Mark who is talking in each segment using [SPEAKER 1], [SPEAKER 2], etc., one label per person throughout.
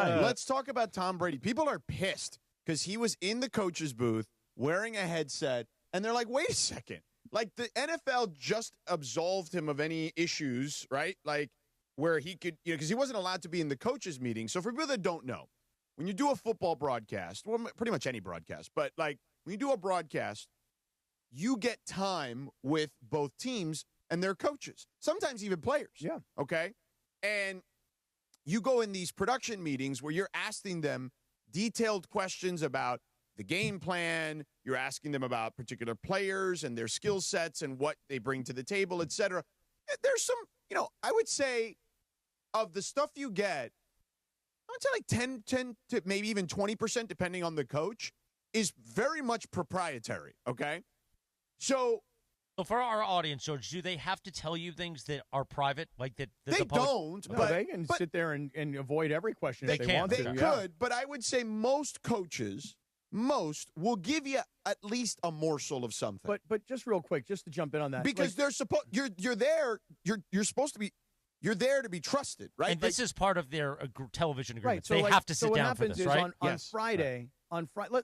[SPEAKER 1] right.
[SPEAKER 2] Let's talk about Tom Brady. People are pissed because he was in the coach's booth wearing a headset, and they're like, wait a second. Like, the NFL just absolved him of any issues, right? Like, where he could, because he wasn't allowed to be in the coaches' meeting. So for people that don't know, when you do a football broadcast, well, pretty much any broadcast, but like when you do a broadcast, you get time with both teams and their coaches, sometimes even players.
[SPEAKER 1] Yeah.
[SPEAKER 2] Okay? And you go in these production meetings where you're asking them detailed questions about the game plan. You're asking them about particular players and their skill sets and what they bring to the table, et cetera. There's some, I would say of the stuff you get, I would say like 10 to maybe even 20%, depending on the coach, is very much proprietary, okay? So
[SPEAKER 3] for our audience, George, do they have to tell you things that are private? Like that
[SPEAKER 2] they don't,
[SPEAKER 1] no,
[SPEAKER 2] but
[SPEAKER 1] they can sit there and avoid every question if they want to.
[SPEAKER 2] They could, but I would say most coaches, will give you at least a morsel of something.
[SPEAKER 1] But just real quick, just to jump in on that.
[SPEAKER 2] Because they're supposed you're there, you're supposed to be you're there to be trusted, right?
[SPEAKER 3] And this is part of their television agreement.
[SPEAKER 1] Right. So
[SPEAKER 3] they have to sit down for this, right?
[SPEAKER 1] On Friday,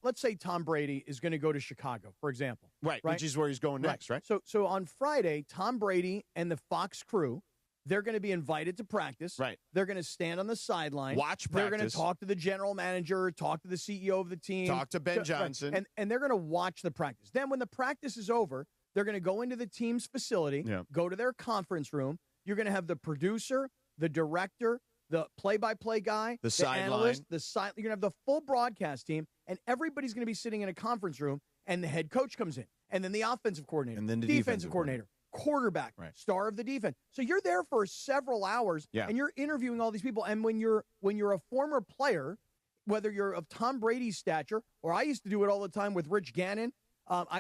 [SPEAKER 1] let's say Tom Brady is going to go to Chicago, for example.
[SPEAKER 2] Right, which is where he's going next, right?
[SPEAKER 1] So on Friday, Tom Brady and the Fox crew, they're going to be invited to practice.
[SPEAKER 2] Right.
[SPEAKER 1] They're going to stand on the sideline.
[SPEAKER 2] Watch practice.
[SPEAKER 1] They're going to talk to the general manager, talk to the CEO of the team.
[SPEAKER 2] Talk to Ben Johnson.
[SPEAKER 1] Right. And they're going to watch the practice. Then when the practice is over, they're going to go into the team's facility, go to their conference room. You're going to have the producer, the director, the play-by-play guy, the analyst, you're going to have the full broadcast team, and everybody's going to be sitting in a conference room, and the head coach comes in, and then the offensive coordinator,
[SPEAKER 2] and then the
[SPEAKER 1] defensive coordinator, quarterback, star of the defense. So you're there for several hours, and you're interviewing all these people. And when you're a former player, whether you're of Tom Brady's stature, or I used to do it all the time with Rich Gannon,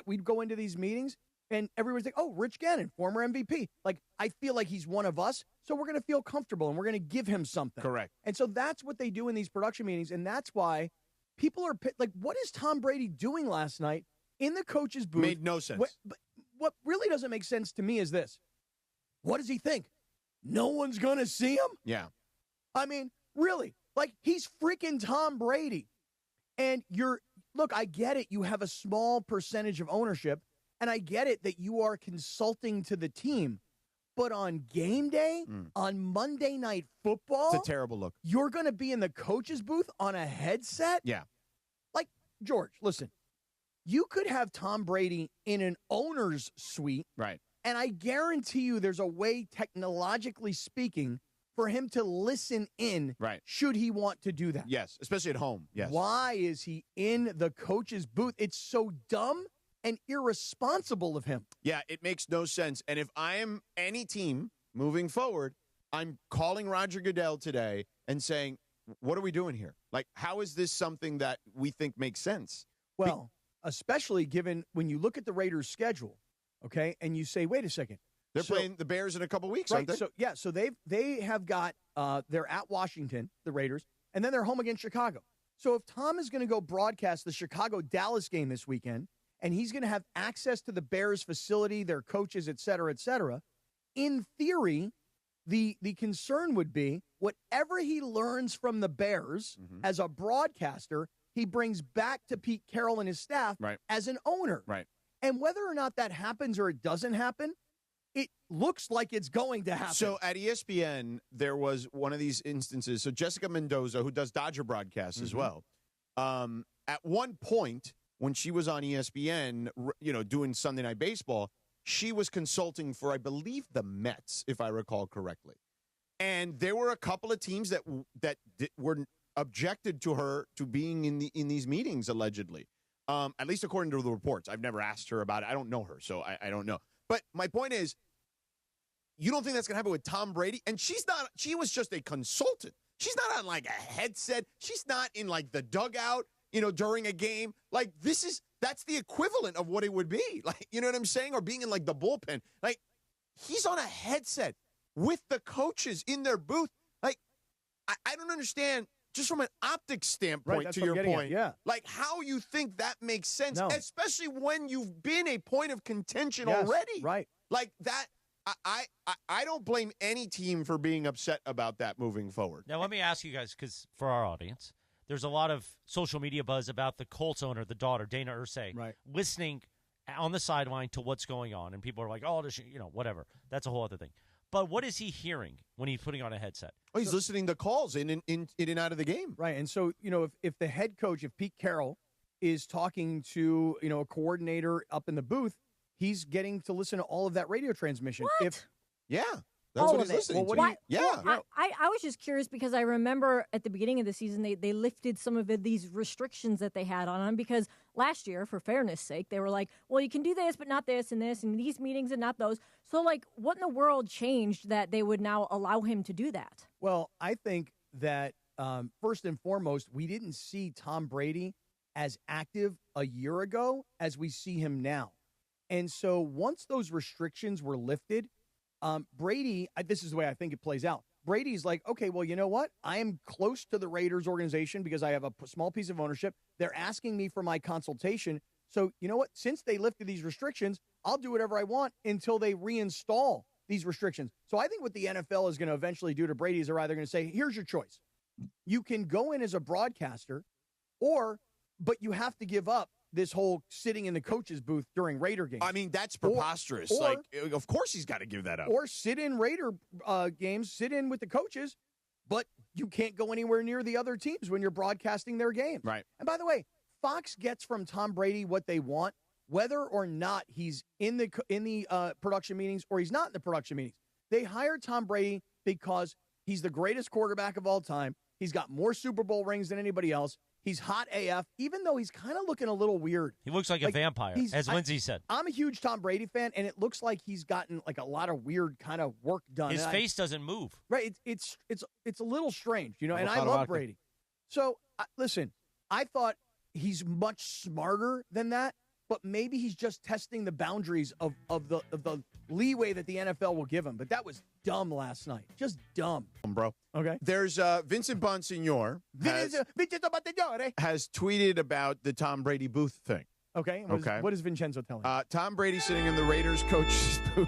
[SPEAKER 1] we'd go into these meetings, and everybody's like, oh, Rich Gannon, former MVP. Like, I feel like he's one of us, so we're going to feel comfortable, and we're going to give him something.
[SPEAKER 2] Correct.
[SPEAKER 1] And so that's what they do in these production meetings, and that's why people are like, what is Tom Brady doing last night in the coach's booth?
[SPEAKER 2] Made no sense.
[SPEAKER 1] What really doesn't make sense to me is this. What does he think? No one's going to see him?
[SPEAKER 2] Yeah.
[SPEAKER 1] I mean, really? Like, he's freaking Tom Brady. And look, I get it. You have a small percentage of ownership, and I get it that you are consulting to the team. But on game day, on Monday Night Football,
[SPEAKER 2] it's a terrible look.
[SPEAKER 1] You're going to be in the coach's booth on a headset?
[SPEAKER 2] Yeah.
[SPEAKER 1] Like, George, listen, you could have Tom Brady in an owner's suite.
[SPEAKER 2] Right.
[SPEAKER 1] And I guarantee you there's a way, technologically speaking, for him to listen in should he want to do that.
[SPEAKER 2] Yes, especially at home. Yes.
[SPEAKER 1] Why is he in the coach's booth? It's so dumb and irresponsible of him.
[SPEAKER 2] Yeah, it makes no sense. And if I am any team moving forward, I'm calling Roger Goodell today and saying, what are we doing here? Like, how is this something that we think makes sense?
[SPEAKER 1] Well, especially given when you look at the Raiders' schedule, okay, and you say, wait a second.
[SPEAKER 2] They're playing the Bears in a couple weeks, aren't they?
[SPEAKER 1] So they have got, they're at Washington, the Raiders, and then they're home against Chicago. So if Tom is going to go broadcast the Chicago-Dallas game this weekend, and he's going to have access to the Bears facility, their coaches, et cetera, in theory, the concern would be whatever he learns from the Bears as a broadcaster, he brings back to Pete Carroll and his staff as an owner.
[SPEAKER 2] Right.
[SPEAKER 1] And whether or not that happens or it doesn't happen, it looks like it's going to happen.
[SPEAKER 2] So at ESPN, there was one of these instances. So Jessica Mendoza, who does Dodger broadcasts as well, at one point when she was on ESPN, doing Sunday Night Baseball, she was consulting for, I believe, the Mets, if I recall correctly. And there were a couple of teams that were objected to her to being in these meetings, allegedly. At least according to the reports. I've never asked her about it. I don't know her, so I don't know. But my point is, you don't think that's going to happen with Tom Brady? And she's not. She was just a consultant. She's not on like a headset. She's not in like the dugout, during a game. Like that's the equivalent of what it would be. Like, you know what I'm saying? Or being in like the bullpen. Like, he's on a headset with the coaches in their booth. Like, I don't understand. Just from an optics standpoint, to your point, like how you think that makes sense, especially when you've been a point of contention already.
[SPEAKER 1] Right.
[SPEAKER 2] Like that, I don't blame any team for being upset about that moving forward.
[SPEAKER 3] Now, let me ask you guys, because for our audience, there's a lot of social media buzz about the Colts owner, the daughter, Dana Irsay, listening on the sideline to what's going on. And people are like, oh, whatever. That's a whole other thing. But what is he hearing when he's putting on a headset?
[SPEAKER 2] Oh, he's listening to calls in and out of the game.
[SPEAKER 1] Right. And so, if the head coach, if Pete Carroll is talking to, a coordinator up in the booth, he's getting to listen to all of that radio transmission.
[SPEAKER 4] What?
[SPEAKER 2] Yeah.
[SPEAKER 4] That's
[SPEAKER 2] all
[SPEAKER 4] what
[SPEAKER 2] he's listening to.
[SPEAKER 4] I was just curious because I remember at the beginning of the season they lifted some of these restrictions that they had on him because last year, for fairness' sake, they were like, well, you can do this but not this, and these meetings and not those. So, what in the world changed that they would now allow him to do that?
[SPEAKER 1] Well, I think that first and foremost, we didn't see Tom Brady as active a year ago as we see him now. And so once those restrictions were lifted, Brady, this is the way I think it plays out. Brady's like, okay, well, you know what? I am close to the Raiders organization because I have a small piece of ownership. They're asking me for my consultation. So you know what? Since they lifted these restrictions, I'll do whatever I want until they reinstall these restrictions. So I think what the NFL is going to eventually do to Brady is they're either going to say, here's your choice. You can go in as a broadcaster, but you have to give up this whole sitting in the coach's booth during Raider games.
[SPEAKER 2] I mean, that's preposterous. Of course he's got to give that up.
[SPEAKER 1] Or sit in Raider games, sit in with the coaches, but you can't go anywhere near the other teams when you're broadcasting their games.
[SPEAKER 2] Right.
[SPEAKER 1] And by the way, Fox gets from Tom Brady what they want, whether or not he's in the production meetings or he's not in the production meetings. They hired Tom Brady because he's the greatest quarterback of all time. He's got more Super Bowl rings than anybody else. He's hot AF, even though he's kind of looking a little weird.
[SPEAKER 3] He looks like a vampire, as Lindsay said.
[SPEAKER 1] I'm a huge Tom Brady fan, and it looks like he's gotten a lot of weird kind of work done.
[SPEAKER 3] His face doesn't move.
[SPEAKER 1] Right. It's a little strange, and I love Brady. So, listen, I thought he's much smarter than that, but maybe he's just testing the boundaries of the leeway that the NFL will give him. But that was dumb last night. Just dumb.
[SPEAKER 2] Bro.
[SPEAKER 1] Okay.
[SPEAKER 2] There's Vincent Bonsignore has tweeted about the Tom Brady booth thing.
[SPEAKER 1] Okay. What is Vincenzo telling?
[SPEAKER 2] Tom Brady sitting in the Raiders coach's booth.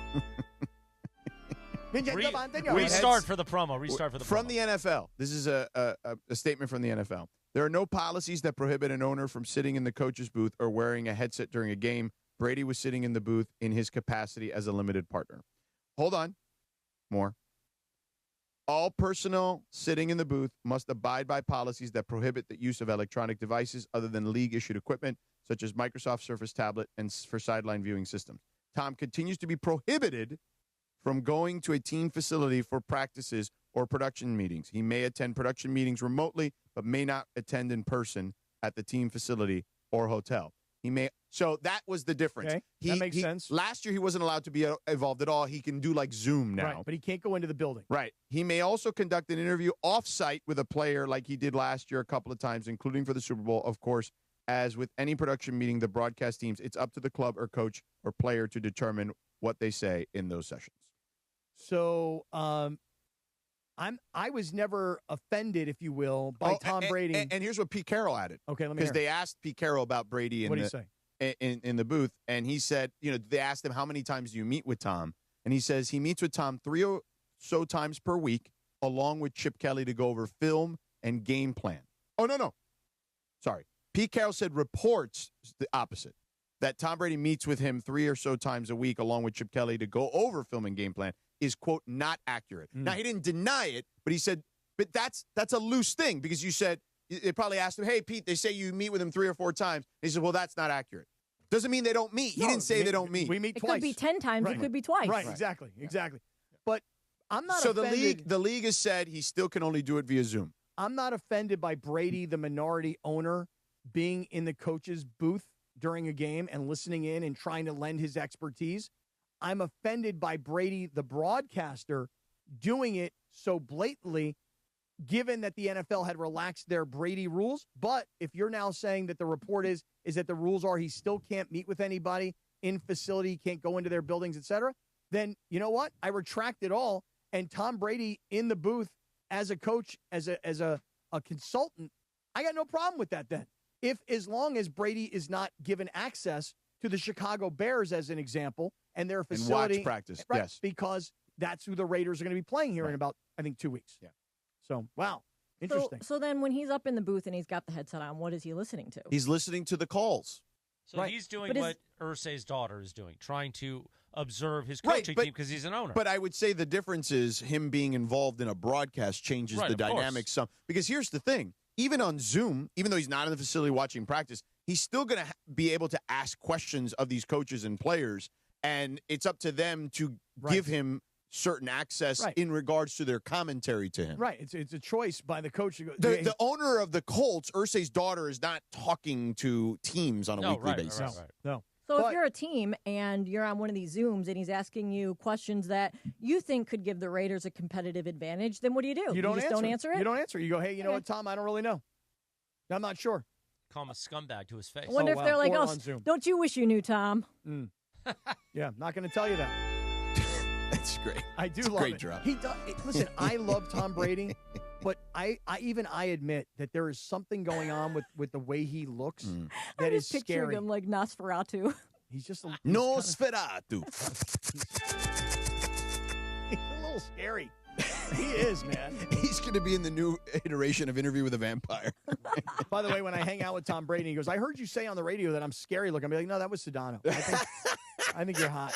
[SPEAKER 3] Restart for the promo.
[SPEAKER 2] From the NFL. This is a statement from the NFL. There are no policies that prohibit an owner from sitting in the coach's booth or wearing a headset during a game. Brady was sitting in the booth in his capacity as a limited partner. Hold on. More. All personnel sitting in the booth must abide by policies that prohibit the use of electronic devices other than league-issued equipment, such as Microsoft Surface tablet and for sideline viewing systems. Tom continues to be prohibited from going to a team facility for practices or production meetings. He may attend production meetings remotely, but may not attend in person at the team facility or hotel. So that was the difference.
[SPEAKER 1] Okay, that makes sense.
[SPEAKER 2] Last year, he wasn't allowed to be involved at all. He can do Zoom now.
[SPEAKER 1] Right, but he can't go into the building.
[SPEAKER 2] Right. He may also conduct an interview off-site with a player like he did last year a couple of times, including for the Super Bowl, of course. As with any production meeting, the broadcast teams, it's up to the club or coach or player to determine what they say in those sessions.
[SPEAKER 1] So, I was never offended, if you will, by Tom Brady.
[SPEAKER 2] And here's what Pete Carroll added.
[SPEAKER 1] Okay, let me
[SPEAKER 2] because
[SPEAKER 1] hear.
[SPEAKER 2] they asked Pete Carroll about Brady
[SPEAKER 1] What did he say?
[SPEAKER 2] In the booth, and he said, they asked him how many times do you meet with Tom, and he says he meets with Tom 3 or so times per week, along with Chip Kelly to go over film and game plan. Oh no, sorry. Pete Carroll said reports the opposite, that Tom Brady meets with him 3 or so times a week, along with Chip Kelly to go over film and game plan. Is, quote, not accurate. Now, he didn't deny it, but he said, but that's a loose thing because you said, they probably asked him, hey, Pete, they say you meet with him 3 or 4 times. And he said, well, that's not accurate. Doesn't mean they don't meet. He didn't say they don't meet.
[SPEAKER 1] We meet
[SPEAKER 4] twice. It could be 10 times.
[SPEAKER 1] Right.
[SPEAKER 4] It could be twice.
[SPEAKER 1] Right, exactly. But I'm not
[SPEAKER 2] so
[SPEAKER 1] offended.
[SPEAKER 2] the league has said he still can only do it via Zoom.
[SPEAKER 1] I'm not offended by Brady, the minority owner, being in the coach's booth during a game and listening in and trying to lend his expertise. I'm offended by Brady, the broadcaster, doing it so blatantly, given that the NFL had relaxed their Brady rules. But if you're now saying that the report is that the rules are he still can't meet with anybody in facility, can't go into their buildings, etc., then you know what? I retract it all. And Tom Brady in the booth as a coach, as a consultant, I got no problem with that then. As long as Brady is not given access to the Chicago Bears, as an example, and their facility.
[SPEAKER 2] And watch practice,
[SPEAKER 1] right,
[SPEAKER 2] yes.
[SPEAKER 1] Because that's who the Raiders are going to be playing here in about, I think, 2 weeks.
[SPEAKER 2] Yeah.
[SPEAKER 1] So, wow. Interesting.
[SPEAKER 4] So then when he's up in the booth and he's got the headset on, what is he listening to?
[SPEAKER 2] He's listening to the calls.
[SPEAKER 3] So he's doing what Irsay's daughter is doing, trying to observe his coaching team because he's an owner.
[SPEAKER 2] But I would say the difference is him being involved in a broadcast changes the dynamics some. Because here's the thing. Even on Zoom, even though he's not in the facility watching practice, he's still going to be able to ask questions of these coaches and players, and it's up to them to give him certain access in regards to their commentary to him.
[SPEAKER 1] Right. It's a choice by the coach.
[SPEAKER 2] The owner of the Colts, Irsay's daughter, is not talking to teams on a weekly basis.
[SPEAKER 1] No.
[SPEAKER 4] So if you're a team and you're on one of these Zooms and he's asking you questions that you think could give the Raiders a competitive advantage, then what do?
[SPEAKER 1] You don't
[SPEAKER 4] answer it?
[SPEAKER 1] You don't answer. You go, hey, you know what, Tom? I don't really know. I'm not sure.
[SPEAKER 3] Call him a scumbag to his face.
[SPEAKER 4] I wonder if they're like, don't you wish you knew, Tom?
[SPEAKER 1] Yeah, not going to tell you that.
[SPEAKER 2] That's great.
[SPEAKER 1] I do love
[SPEAKER 2] great
[SPEAKER 1] it.
[SPEAKER 2] drop.
[SPEAKER 1] He does. Listen, I love Tom Brady, but I admit that there is something going on with the way he looks that is
[SPEAKER 4] picturing
[SPEAKER 1] scary.
[SPEAKER 4] him like Nosferatu.
[SPEAKER 1] He's just
[SPEAKER 2] Nosferatu.
[SPEAKER 1] He's a little scary. He is, man.
[SPEAKER 2] He's going to be in the new iteration of Interview with a Vampire.
[SPEAKER 1] By the way, when I hang out with Tom Brady, he goes, I heard you say on the radio that I'm scary looking. I'm like, no, that was Sedano. I think you're hot.